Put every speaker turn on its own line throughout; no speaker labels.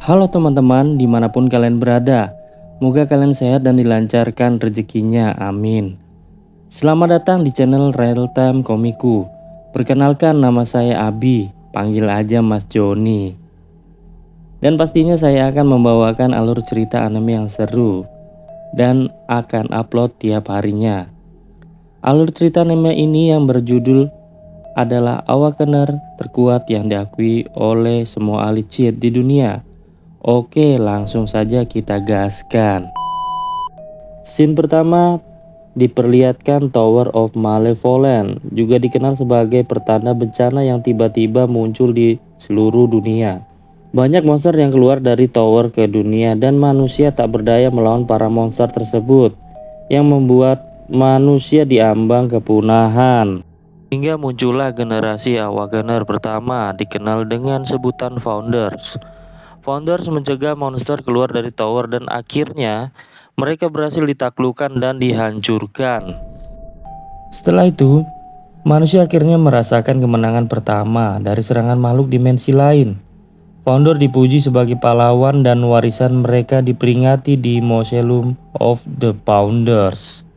Halo teman-teman, dimanapun kalian berada. Semoga kalian sehat dan dilancarkan rezekinya, amin. Selamat datang di channel Real Time Komiku. Perkenalkan, nama saya Abi, panggil aja Mas Joni. Dan pastinya saya akan membawakan alur cerita anime yang seru dan akan upload tiap harinya. Alur cerita anime ini yang berjudul adalah Awakener terkuat yang diakui oleh semua ahli cheat di dunia. Oke, langsung saja kita gaskan. Scene pertama diperlihatkan Tower of Malevolence, juga dikenal sebagai pertanda bencana yang tiba-tiba muncul di seluruh dunia. Banyak monster yang keluar dari tower ke dunia dan manusia tak berdaya melawan para monster tersebut, yang membuat manusia diambang kepunahan. Hingga muncullah generasi Awakener pertama, dikenal dengan sebutan Founders. Founders mencegah monster keluar dari tower dan akhirnya mereka berhasil ditaklukkan dan dihancurkan. Setelah itu, manusia akhirnya merasakan kemenangan pertama dari serangan makhluk dimensi lain. Founder dipuji sebagai pahlawan dan warisan mereka diperingati di Mausoleum of the Founders.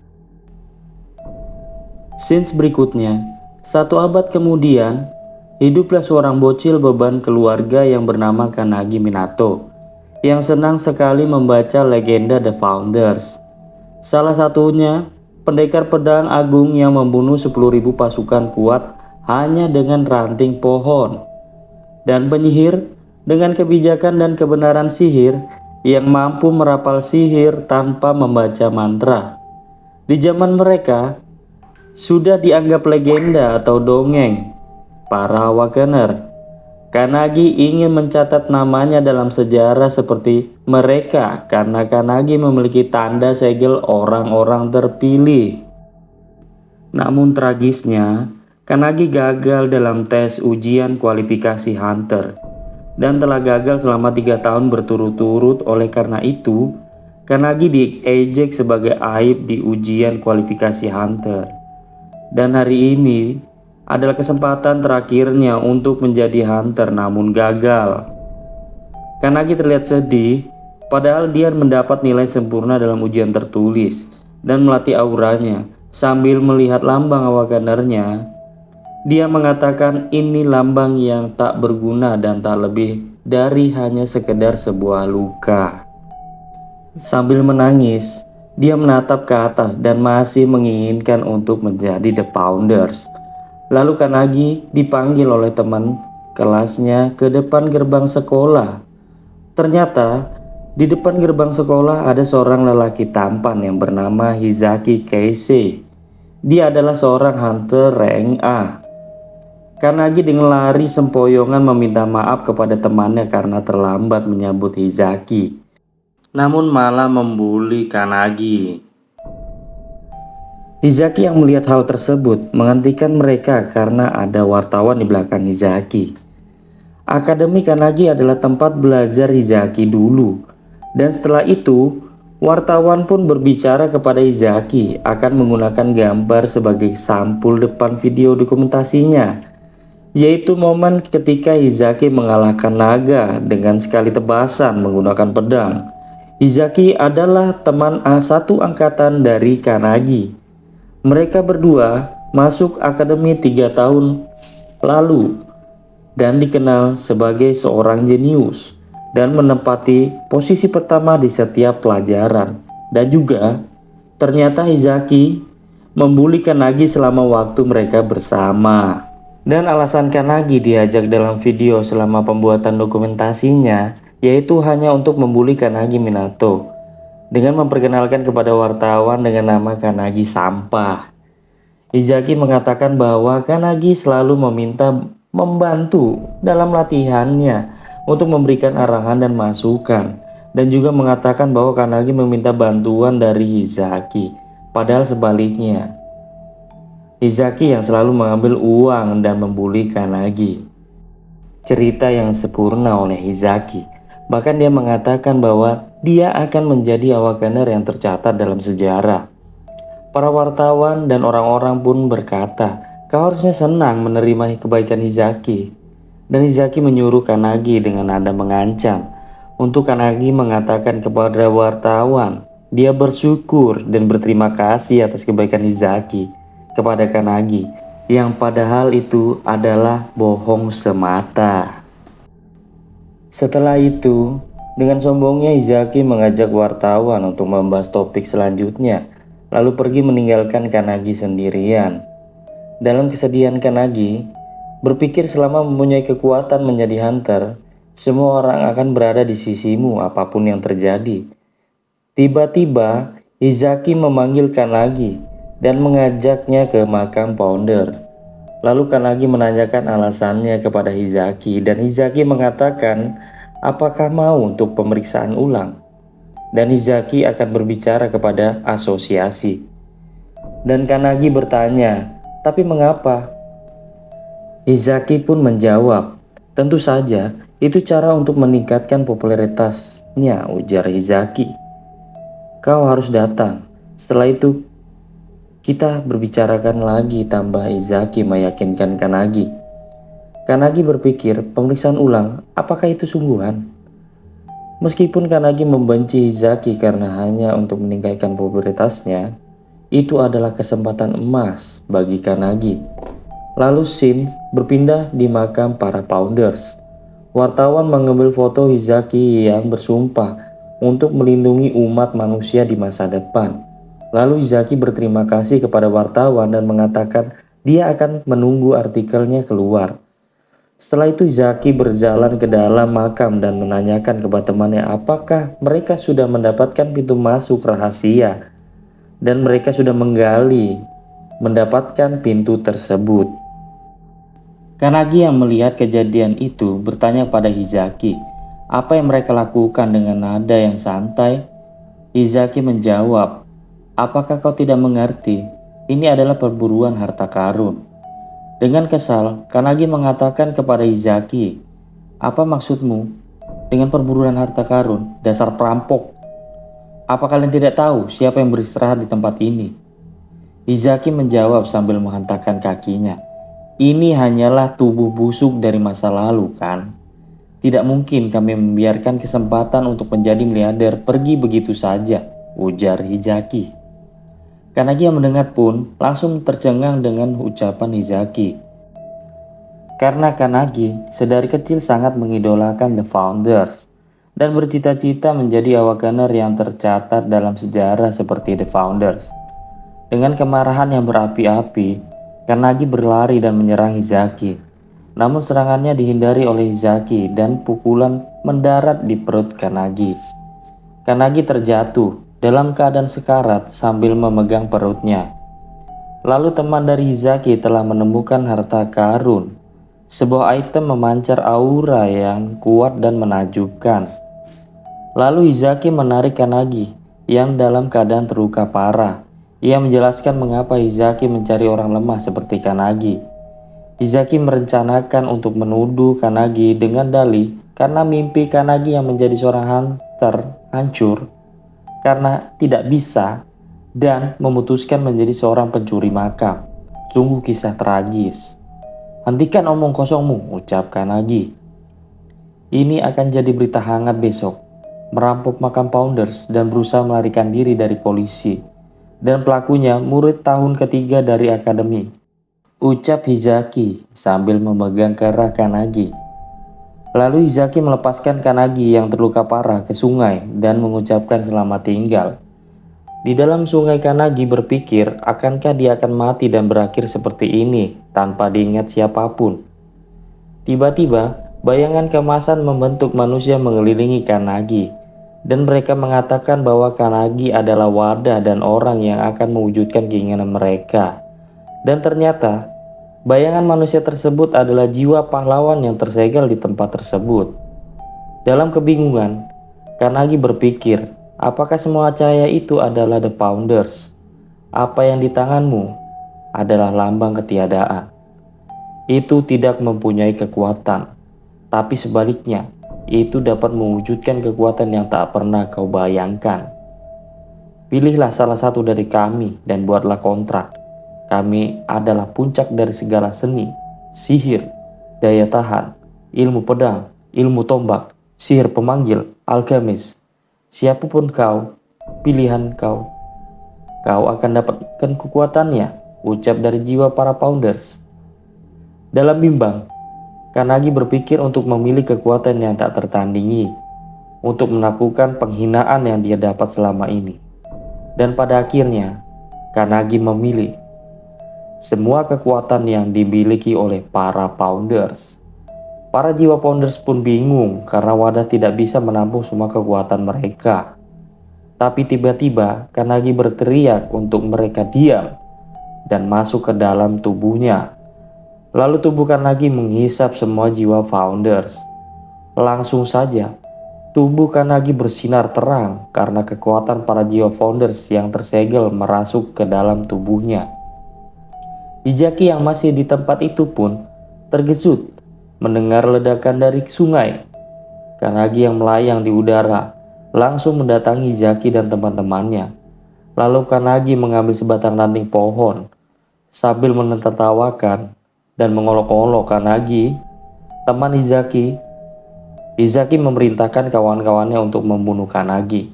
Scene berikutnya, 1 abad kemudian, hiduplah seorang bocil beban keluarga yang bernama Kanagi Minato, yang senang sekali membaca legenda The Founders. Salah satunya, pendekar pedang agung yang membunuh 10.000 pasukan kuat hanya dengan ranting pohon. Dan penyihir dengan kebijakan dan kebenaran sihir yang mampu merapal sihir tanpa membaca mantra. Di zaman mereka, sudah dianggap legenda atau dongeng para Awakener. Kanagi ingin mencatat namanya dalam sejarah seperti mereka karena Kanagi memiliki tanda segel orang-orang terpilih. Namun tragisnya, Kanagi gagal dalam tes ujian kualifikasi Hunter dan telah gagal selama 3 tahun berturut-turut. Oleh karena itu, Kanagi diejek sebagai aib di ujian kualifikasi Hunter. Dan hari ini adalah kesempatan terakhirnya untuk menjadi hunter, namun gagal. Kanagi terlihat sedih, padahal dia mendapat nilai sempurna dalam ujian tertulis dan melatih auranya sambil melihat lambang Awakenernya. Dia mengatakan ini lambang yang tak berguna dan tak lebih dari hanya sekedar sebuah luka. Sambil menangis, dia menatap ke atas dan masih menginginkan untuk menjadi The Founders. Lalu Kanagi dipanggil oleh teman kelasnya ke depan gerbang sekolah. Ternyata di depan gerbang sekolah ada seorang lelaki tampan yang bernama Hizaki Keisei. Dia adalah seorang hunter rank A. Kanagi dengan lari sempoyongan meminta maaf kepada temannya karena terlambat menyambut Hizaki, namun malah membuli Kanagi. Hizaki yang melihat hal tersebut menghentikan mereka karena ada wartawan di belakang Hizaki. Akademi Kanagi adalah tempat belajar Hizaki dulu, dan setelah itu wartawan pun berbicara kepada Hizaki akan menggunakan gambar sebagai sampul depan video dokumentasinya, yaitu momen ketika Hizaki mengalahkan naga dengan sekali tebasan menggunakan pedang. Hizaki adalah teman satu angkatan dari Kanagi. Mereka berdua masuk akademi 3 tahun lalu dan dikenal sebagai seorang jenius dan menempati posisi pertama di setiap pelajaran. Dan juga ternyata Hizaki membuli Kanagi selama waktu mereka bersama. Dan alasan Kanagi diajak dalam video selama pembuatan dokumentasinya yaitu hanya untuk membuli Kanagi Minato dengan memperkenalkan kepada wartawan dengan nama Kanagi Sampah. Hizaki mengatakan bahwa Kanagi selalu meminta membantu dalam latihannya untuk memberikan arahan dan masukan, dan juga mengatakan bahwa Kanagi meminta bantuan dari Hizaki, padahal sebaliknya Hizaki yang selalu mengambil uang dan membuli Kanagi. Cerita yang sempurna oleh Hizaki. Bahkan dia mengatakan bahwa dia akan menjadi Awakener yang tercatat dalam sejarah. Para wartawan dan orang-orang pun berkata, kau harusnya senang menerima kebaikan Hizaki. Dan Hizaki menyuruh Kanagi dengan nada mengancam Untuk Kanagi mengatakan kepada wartawan, dia bersyukur dan berterima kasih atas kebaikan Izaki kepada Kanagi, yang padahal itu adalah bohong semata. Setelah itu, dengan sombongnya Izaki mengajak wartawan untuk membahas topik selanjutnya, lalu pergi meninggalkan Kanagi sendirian. Dalam kesedihan Kanagi, berpikir selama mempunyai kekuatan menjadi hunter, semua orang akan berada di sisimu apapun yang terjadi. Tiba-tiba, Izaki memanggil Kanagi dan mengajaknya ke makam founder. Lalu Kanagi menanyakan alasannya kepada Izaki dan Izaki mengatakan apakah mau untuk pemeriksaan ulang. Dan Izaki akan berbicara kepada asosiasi. Dan Kanagi bertanya, tapi mengapa? Izaki pun menjawab, tentu saja itu cara untuk meningkatkan popularitasnya, ujar Izaki. Kau harus datang. Setelah itu kita berbicarakan lagi, tambah Izaki meyakinkan Kanagi. Kanagi berpikir pemeriksaan ulang, apakah itu sungguhan? Meskipun Kanagi membenci Izaki karena hanya untuk meningkatkan popularitasnya, itu adalah kesempatan emas bagi Kanagi. Lalu scene berpindah di makam para founders. Wartawan mengambil foto Izaki yang bersumpah untuk melindungi umat manusia di masa depan. Lalu Izaki berterima kasih kepada wartawan dan mengatakan dia akan menunggu artikelnya keluar. Setelah itu Izaki berjalan ke dalam makam dan menanyakan kepada temannya apakah mereka sudah mendapatkan pintu masuk rahasia. Dan mereka sudah mendapatkan pintu tersebut. Kanagi yang melihat kejadian itu bertanya pada Izaki, apa yang mereka lakukan dengan nada yang santai? Izaki menjawab, apakah kau tidak mengerti? Ini adalah perburuan harta karun. Dengan kesal, Kanagi mengatakan kepada Izaki, apa maksudmu dengan perburuan harta karun, dasar perampok? Apa kalian tidak tahu siapa yang beristirahat di tempat ini? Izaki menjawab sambil menghentakkan kakinya. Ini hanyalah tubuh busuk dari masa lalu, kan? Tidak mungkin kami membiarkan kesempatan untuk menjadi miliarder pergi begitu saja, ujar Izaki. Kanagi yang mendengar pun langsung tercengang dengan ucapan Izaki. Karena Kanagi sedari kecil sangat mengidolakan The Founders dan bercita-cita menjadi awakener yang tercatat dalam sejarah seperti The Founders. Dengan kemarahan yang berapi-api, Kanagi berlari dan menyerang Izaki. Namun serangannya dihindari oleh Izaki dan pukulan mendarat di perut Kanagi. Kanagi terjatuh dalam keadaan sekarat sambil memegang perutnya. Lalu teman dari Izaki telah menemukan harta karun, sebuah item memancar aura yang kuat dan menakjubkan. Lalu Izaki menarik Kanagi yang dalam keadaan terluka parah. Ia menjelaskan mengapa Izaki mencari orang lemah seperti Kanagi. Izaki merencanakan untuk menuduh Kanagi dengan dalih karena mimpi Kanagi yang menjadi seorang hunter hancur karena tidak bisa dan memutuskan menjadi seorang pencuri makam. Sungguh kisah tragis. Hentikan omong kosongmu, ucap Kanagi. Ini akan jadi berita hangat besok. Merampok makam founders dan berusaha melarikan diri dari polisi. Dan pelakunya murid tahun ketiga dari akademi, ucap Izaki sambil memegang kerah Kanagi. Lalu Izaki melepaskan Kanagi yang terluka parah ke sungai dan mengucapkan selamat tinggal. Di dalam sungai Kanagi berpikir akankah dia akan mati dan berakhir seperti ini tanpa diingat siapapun. Tiba-tiba bayangan kemasan membentuk manusia mengelilingi Kanagi. Dan mereka mengatakan bahwa Kanagi adalah wadah dan orang yang akan mewujudkan keinginan mereka. Dan ternyata, bayangan manusia tersebut adalah jiwa pahlawan yang tersegel di tempat tersebut. Dalam kebingungan, Kanagi berpikir, apakah semua cahaya itu adalah The Founders? Apa yang di tanganmu adalah lambang ketiadaan. Itu tidak mempunyai kekuatan, tapi sebaliknya, itu dapat mewujudkan kekuatan yang tak pernah kau bayangkan. Pilihlah salah satu dari kami dan buatlah kontrak. Kami adalah puncak dari segala seni, sihir, daya tahan, ilmu pedang, ilmu tombak, sihir pemanggil, alkemis. Siapapun kau, pilihan kau akan dapatkan kekuatannya, ucap dari jiwa para founders. Dalam bimbang, Kanagi berpikir untuk memilih kekuatan yang tak tertandingi, untuk menaklukkan penghinaan yang dia dapat selama ini. Dan pada akhirnya, Kanagi memilih semua kekuatan yang dimiliki oleh para founders. Para jiwa founders pun bingung karena wadah tidak bisa menampung semua kekuatan mereka. Tapi tiba-tiba Kanagi berteriak untuk mereka diam dan masuk ke dalam tubuhnya. Lalu tubuh Kanagi menghisap semua jiwa founders. Langsung saja, tubuh Kanagi bersinar terang karena kekuatan para jiwa founders yang tersegel merasuk ke dalam tubuhnya. Hijaki yang masih di tempat itu pun terkejut mendengar ledakan dari sungai. Kanagi yang melayang di udara langsung mendatangi Hizaki dan teman-temannya. Lalu Kanagi mengambil sebatang ranting pohon sambil menertawakan dan mengolok-olok Kanagi, teman Hizaki. Hizaki memerintahkan kawan-kawannya untuk membunuh Kanagi.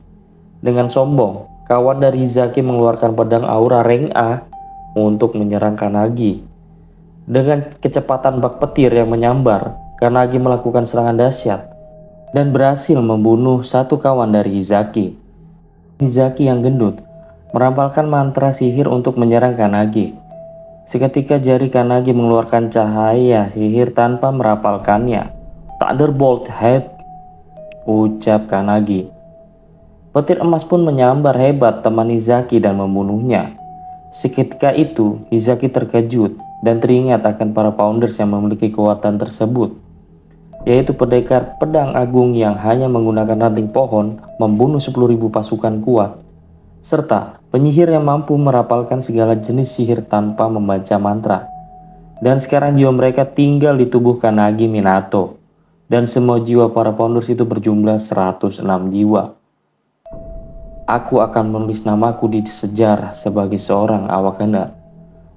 Dengan sombong, kawan dari Hizaki mengeluarkan pedang aura Renga untuk menyerang Kanagi. Dengan kecepatan bak petir yang menyambar, Kanagi melakukan serangan dahsyat dan berhasil membunuh satu kawan dari Hizaki. Hizaki yang gendut merampalkan mantra sihir untuk menyerang Kanagi. Seketika jari Kanagi mengeluarkan cahaya sihir tanpa merapalkannya. Thunderbolt Head, ucap Kanagi. Petir emas pun menyambar hebat teman Hizaki dan membunuhnya. Seketika itu, Hizaki terkejut dan teringat akan para founders yang memiliki kekuatan tersebut, yaitu pendekar pedang agung yang hanya menggunakan ranting pohon membunuh 10.000 pasukan kuat, serta penyihir yang mampu merapalkan segala jenis sihir tanpa membaca mantra. Dan sekarang jiwa mereka tinggal di tubuh Kanagi Minato, dan semua jiwa para founders itu berjumlah 106 jiwa. Aku akan menulis namaku di sejarah sebagai seorang awakana,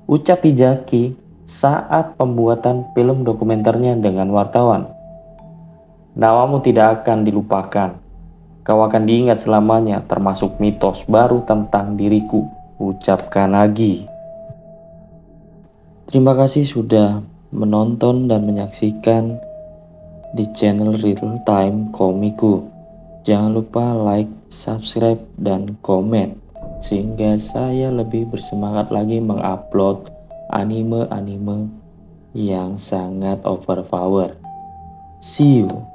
ucap Hizaki saat pembuatan film dokumenternya dengan wartawan. Namamu tidak akan dilupakan. Kau akan diingat selamanya, termasuk mitos baru tentang diriku, ucap Kanagi. Terima kasih sudah menonton dan menyaksikan di channel Real Time Komiku. Jangan lupa like, subscribe, dan komen sehingga saya lebih bersemangat lagi mengupload anime-anime yang sangat overpower. See you.